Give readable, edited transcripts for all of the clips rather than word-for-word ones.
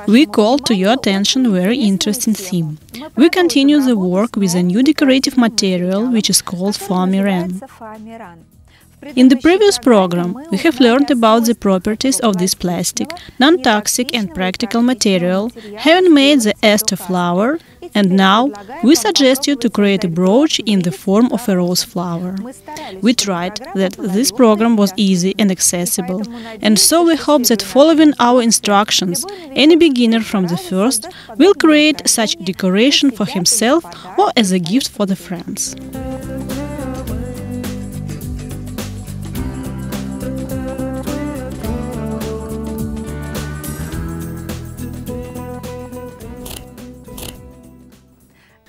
We call to your attention a very interesting theme. We continue the work with a new decorative material which is called Foamiran. In the previous program, we have learned about the properties of this plastic, non-toxic and practical material, having made the ester flower, and now we suggest you to create a brooch in the form of a rose flower. We tried that this program was easy and accessible, and so we hope that following our instructions, any beginner from the first will create such decoration for himself or as a gift for the friends.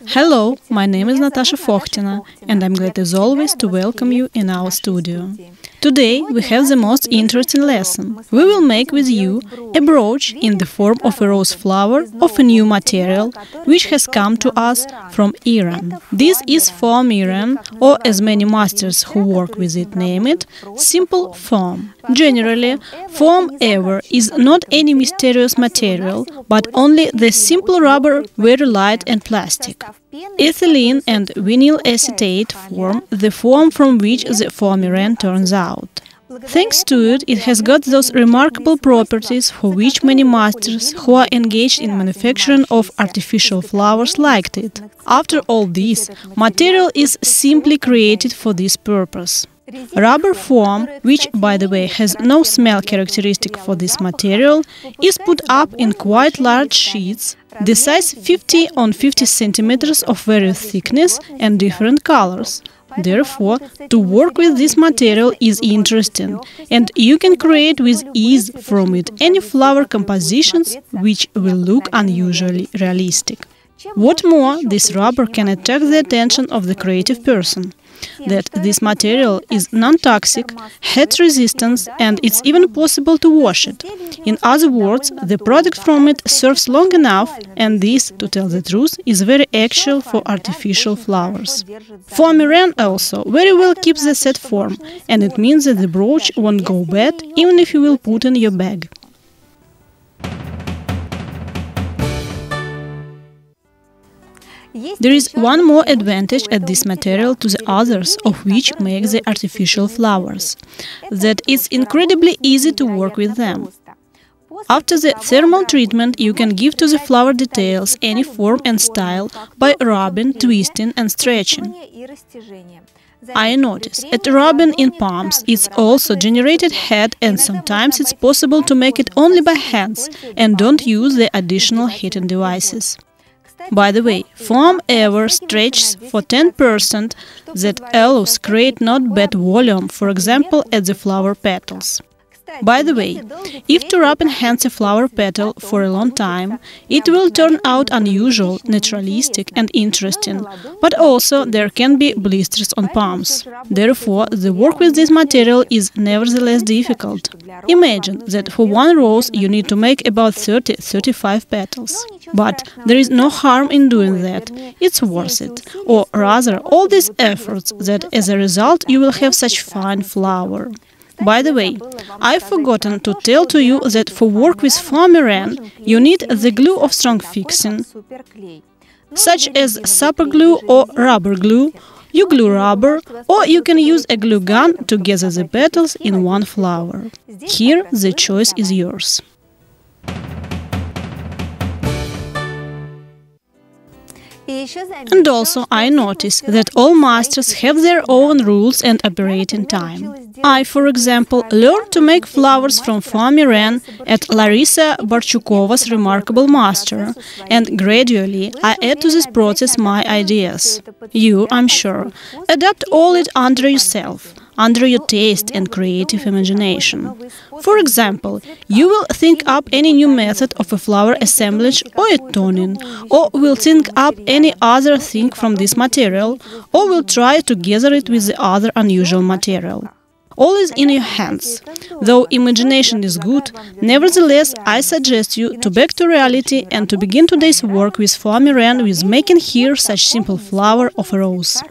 Hello, my name is Natasha Fokhtina, and I'm glad as always to welcome you in our studio. Today we have the most interesting lesson. We will make with you a brooch in the form of a rose flower of a new material which has come to us from Iran. This is Foamiran, or as many masters who work with it name it, simple foam. Generally, foam ever is not any mysterious material, but only the simple rubber, very light and plastic. Ethylene and vinyl acetate form the foam from which the Foamiran turns out. Thanks to it, it has got those remarkable properties for which many masters who are engaged in manufacturing of artificial flowers liked it. After all this, material is simply created for this purpose. Rubber foam, which, by the way, has no smell characteristic for this material, is put up in quite large sheets, the size 50 on 50 centimeters of various thickness and different colors. Therefore, to work with this material is interesting, and you can create with ease from it any flower compositions which will look unusually realistic. What more, this rubber can attract the attention of the creative person. That this material is non-toxic, heat resistant, and it's even possible to wash it. In other words, the product from it serves long enough, and this, to tell the truth, is very actual for artificial flowers. Foamiran also very well keeps the set form, and it means that the brooch won't go bad even if you will put in your bag. There is one more advantage at this material to the others of which make the artificial flowers, that it's incredibly easy to work with them. After the thermal treatment, you can give to the flower details any form and style by rubbing, twisting and stretching. I notice at rubbing in palms it's also generated heat, and sometimes it's possible to make it only by hands and don't use the additional heating devices. By the way, foam ever stretches for 10%, that allows create not bad volume, for example at the flower petals. By the way, if to rub and enhance a flower petal for a long time, it will turn out unusual, naturalistic and interesting, but also there can be blisters on palms. Therefore, the work with this material is nevertheless difficult. Imagine that for one rose you need to make about 30-35 petals. But there is no harm in doing that, it's worth it, or rather all these efforts that as a result you will have such fine flower. By the way, I've forgotten to tell to you that for work with Foamiran you need the glue of strong fixing, such as super glue or rubber glue. You glue rubber, or you can use a glue gun to gather the petals in one flower. Here the choice is yours. And also I notice that all masters have their own rules and operating time. I, for example, learned to make flowers from Foamiran at Larissa Barchukova's remarkable master, and gradually I add to this process my ideas. You, I'm sure, adapt all it under yourself, under your taste and creative imagination. For example, you will think up any new method of a flower assemblage or a toning, or will think up any other thing from this material, or will try to gather it with the other unusual material. All is in your hands. Though imagination is good, nevertheless, I suggest you to back to reality and to begin today's work with Foamiran with making here such simple flower of a rose.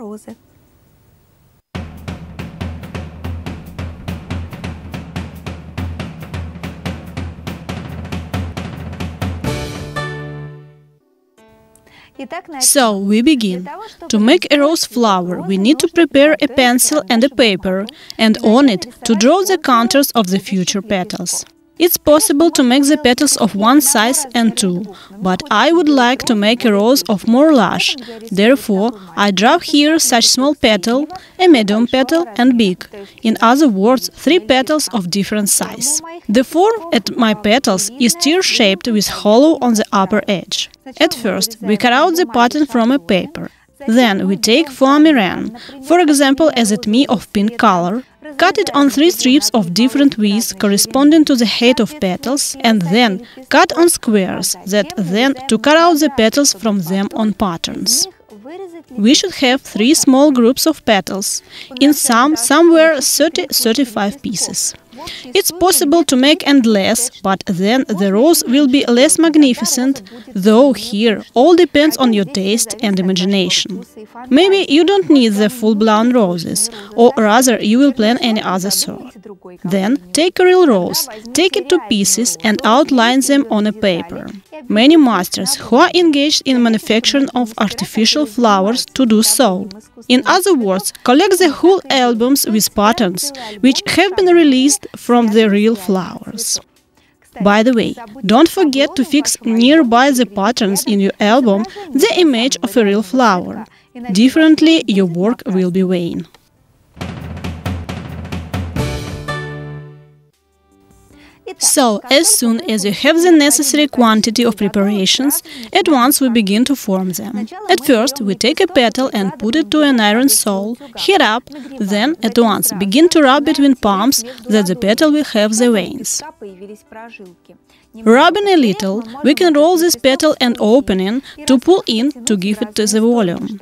So, we begin. To make a rose flower, we need to prepare a pencil and a paper, and on it to draw the contours of the future petals. It's possible to make the petals of one size and two, but I would like to make a rose of more lush. Therefore, I draw here such small petal, a medium petal and big. In other words, 3 petals of different size. The form at my petals is tear-shaped with hollow on the upper edge. At first, we cut out the pattern from a paper. Then we take Foamiran, for example, as a me of pink color, cut it on 3 strips of different widths corresponding to the height of petals, and then cut on squares, then to cut out the petals from them on patterns. We should have 3 small groups of petals, in somewhere 30-35 pieces. It's possible to make endless, but then the rose will be less magnificent, though here all depends on your taste and imagination. Maybe you don't need the full-blown roses, or rather you will plan any other sort. Then take a real rose, take it to pieces and outline them on a paper. Many masters who are engaged in manufacturing of artificial flowers to do so. In other words, collect the whole albums with patterns which have been released from the real flowers. By the way, don't forget to fix nearby the patterns in your album the image of a real flower. Differently, your work will be vain. So, as soon as you have the necessary quantity of preparations, at once we begin to form them. At first, we take a petal and put it to an iron sole, heat up, then at once begin to rub between palms that the petal will have the veins. Rubbing a little, we can roll this petal and opening to pull in to give it to the volume.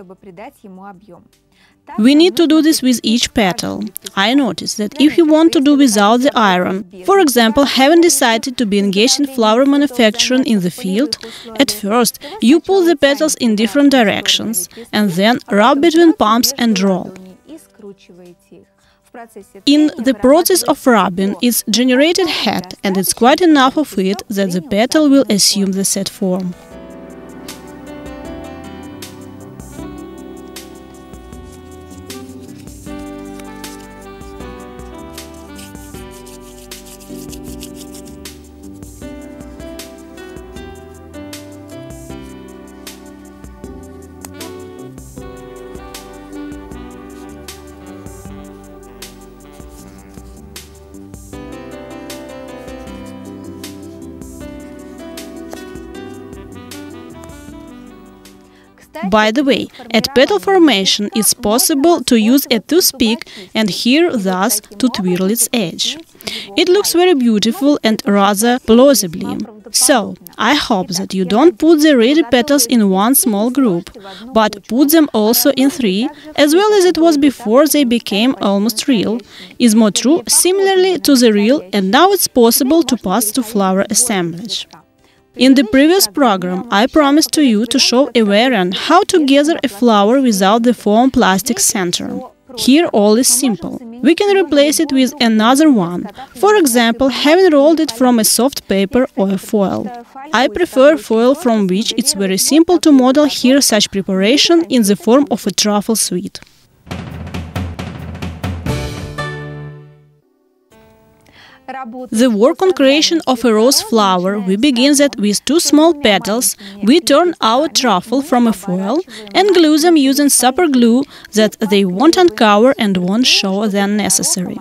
We need to do this with each petal. I noticed that if you want to do without the iron, for example, having decided to be engaged in flower manufacturing in the field, at first you pull the petals in different directions and then rub between palms and roll. In the process of rubbing, it's generated head, and it's quite enough of it that the petal will assume the set form. By the way, at petal formation it's possible to use a toothpick and here thus to twirl its edge. It looks very beautiful and rather plausibly. So, I hope that you don't put the ready petals in one small group, but put them also in 3, as well as it was before they became almost real, is more true similarly to the real, and now it's possible to pass to flower assemblage. In the previous program, I promised to you to show a variant how to gather a flower without the foam plastic center. Here all is simple. We can replace it with another one, for example, having rolled it from a soft paper or a foil. I prefer foil, from which it's very simple to model here such preparation in the form of a truffle sweet. The work on creation of a rose flower, we begin that with 2 small petals, we turn our truffle from a foil and glue them using super glue that they won't uncover and won't show the unnecessary.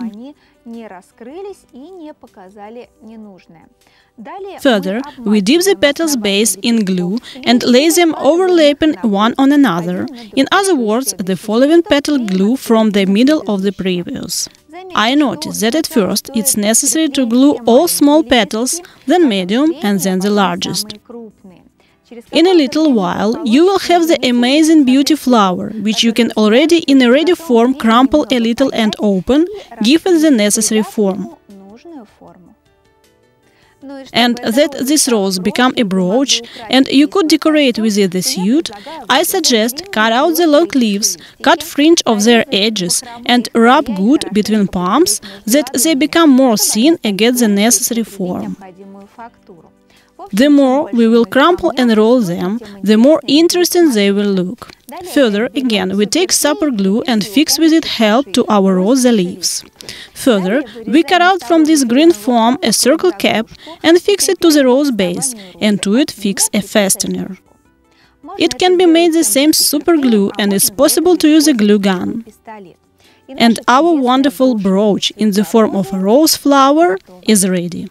Further, we dip the petals base in glue and lay them overlapping one on another, in other words, the following petal glue from the middle of the previous. I noticed that at first it's necessary to glue all small petals, then medium and then the largest. In a little while you will have the amazing beauty flower, which you can already in a ready form crumple a little and open, give it the necessary form. And that this rose become a brooch and you could decorate with it the suit, I suggest cut out the long leaves, cut fringe of their edges and rub good between palms that they become more thin and get the necessary form. The more we will crumple and roll them, the more interesting they will look. Further, again, we take super glue and fix with it help to our rosa leaves. Further, we cut out from this green foam a circle cap and fix it to the rose base, and to it fix a fastener. It can be made the same super glue, and it's possible to use a glue gun. And our wonderful brooch in the form of a rose flower is ready.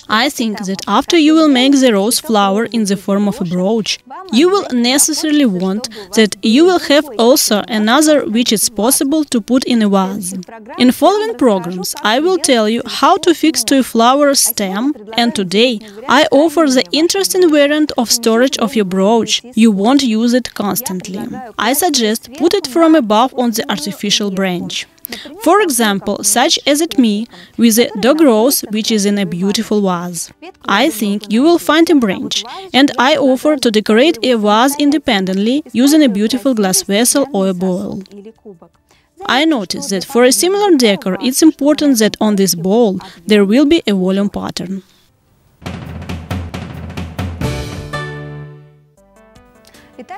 I think that after you will make the rose flower in the form of a brooch, you will necessarily want that you will have also another which is possible to put in a vase. In following programs, I will tell you how to fix to a flower stem, and today I offer the interesting variant of storage of your brooch. You won't use it constantly. I suggest put it from above on the artificial branch. For example, such as at me, with a dog rose which is in a beautiful vase. I think you will find a branch, and I offer to decorate a vase independently using a beautiful glass vessel or a bowl. I noticed that for a similar decor, it's important that on this bowl there will be a volume pattern.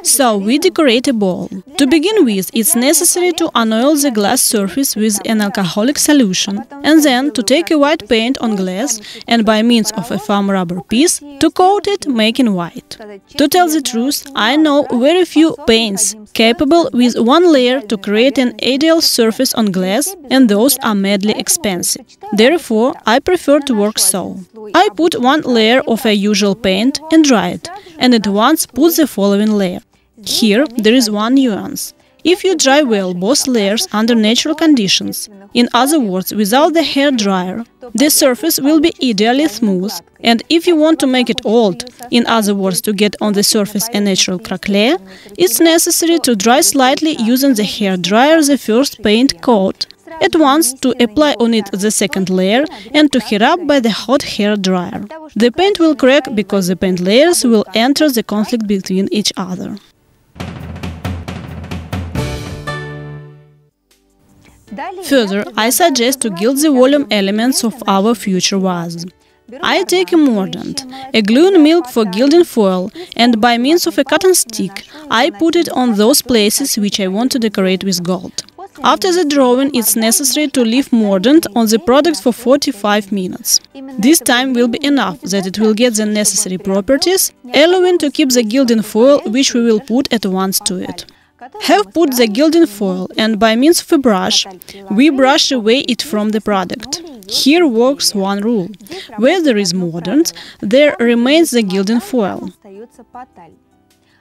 So we decorate a bowl. To begin with, it's necessary to unoil the glass surface with an alcoholic solution, and then to take a white paint on glass and by means of a foam rubber piece to coat it, making white. To tell the truth, I know very few paints capable with one layer to create an ideal surface on glass, and those are madly expensive. Therefore, I prefer to work so. I put one layer of a usual paint and dry it, and at once put the following layer. Here there is one nuance. If you dry well both layers under natural conditions, in other words, without the hair dryer, the surface will be ideally smooth, and if you want to make it old, in other words, to get on the surface a natural crackle, it's necessary to dry slightly using the hair dryer the first paint coat, at once to apply on it the second layer and to heat up by the hot hair dryer. The paint will crack because the paint layers will enter the conflict between each other. Further, I suggest to gild the volume elements of our future vase. I take a mordant, a glue and milk for gilding foil, and by means of a cotton stick, I put it on those places which I want to decorate with gold. After the drawing, it's necessary to leave mordant on the product for 45 minutes. This time will be enough that it will get the necessary properties, allowing to keep the gilding foil which we will put at once to it. Have put the gilding foil, and by means of a brush, we brush away it from the product. Here works one rule. Where there is mordant, there remains the gilding foil.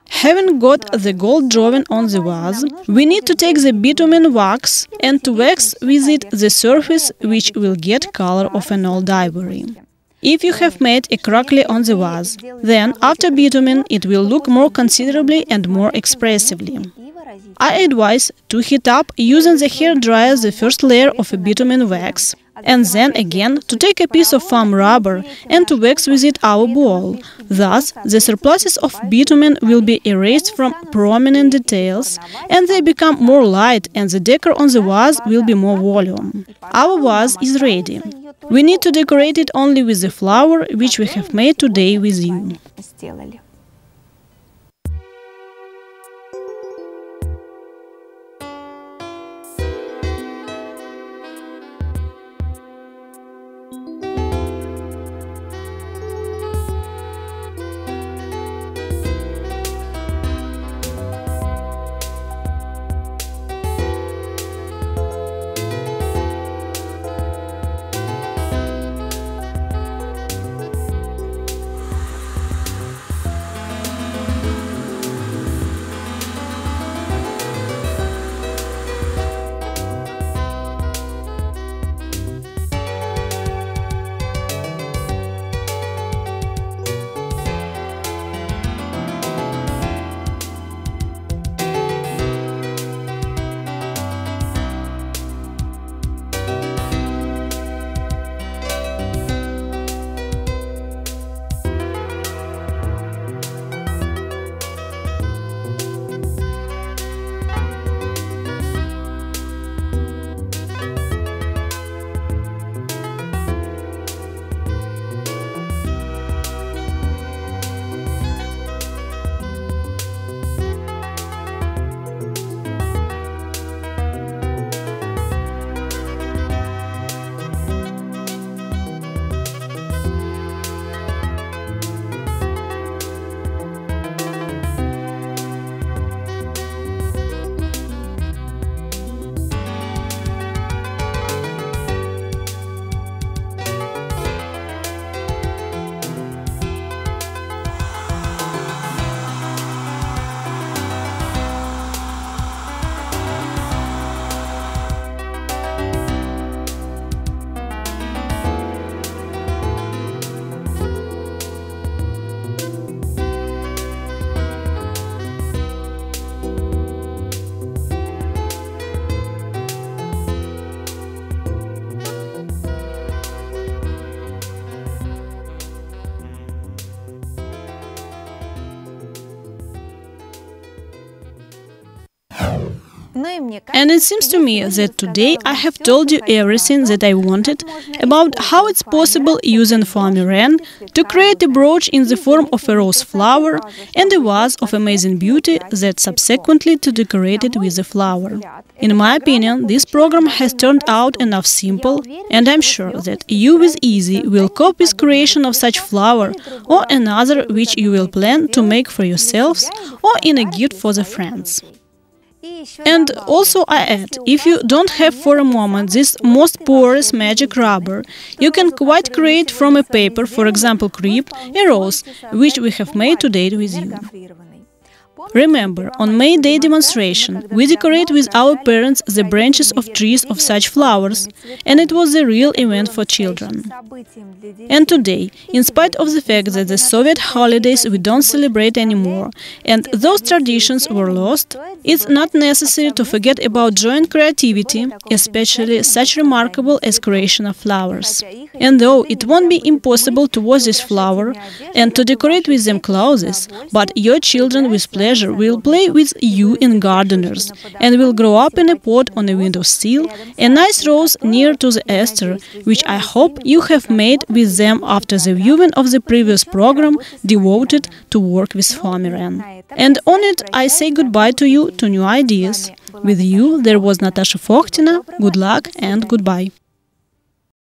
Having got the gold drawing on the vase, we need to take the bitumen wax and to wax with it the surface which will get color of an old ivory. If you have made a crackle on the vase, then after bitumen it will look more considerably and more expressively. I advise to heat up using the hair dryer the first layer of a bitumen wax, and then again to take a piece of foam rubber and to wax with it our bowl. Thus, the surpluses of bitumen will be erased from prominent details, and they become more light, and the decor on the vase will be more volume. Our vase is ready. We need to decorate it only with the flower which we have made today with you. And it seems to me that today I have told you everything that I wanted about how it's possible using Foamiran to create a brooch in the form of a rose flower and a vase of amazing beauty that subsequently to decorate it with a flower. In my opinion, this program has turned out enough simple, and I'm sure that you with ease will cope with creation of such flower or another which you will plan to make for yourselves or in a gift for the friends. And also I add, if you don't have for a moment this most porous magic rubber, you can quite create from a paper, for example crepe, a rose, which we have made today with you. Remember, on May Day demonstration, we decorate with our parents the branches of trees of such flowers, and it was a real event for children. And today, in spite of the fact that the Soviet holidays we don't celebrate anymore, and those traditions were lost, it's not necessary to forget about joy and creativity, especially such remarkable as creation of flowers. And though it won't be impossible to wash this flower and to decorate with them clothes, but your children with pleasure will play with you in gardeners and will grow up in a pot on a windowsill, a nice rose near to the Easter, which I hope you have made with them after the viewing of the previous program devoted to work with Foamiran. And on it I say goodbye to you to new ideas. With you there was Natasha Fokhtina. Good luck and goodbye.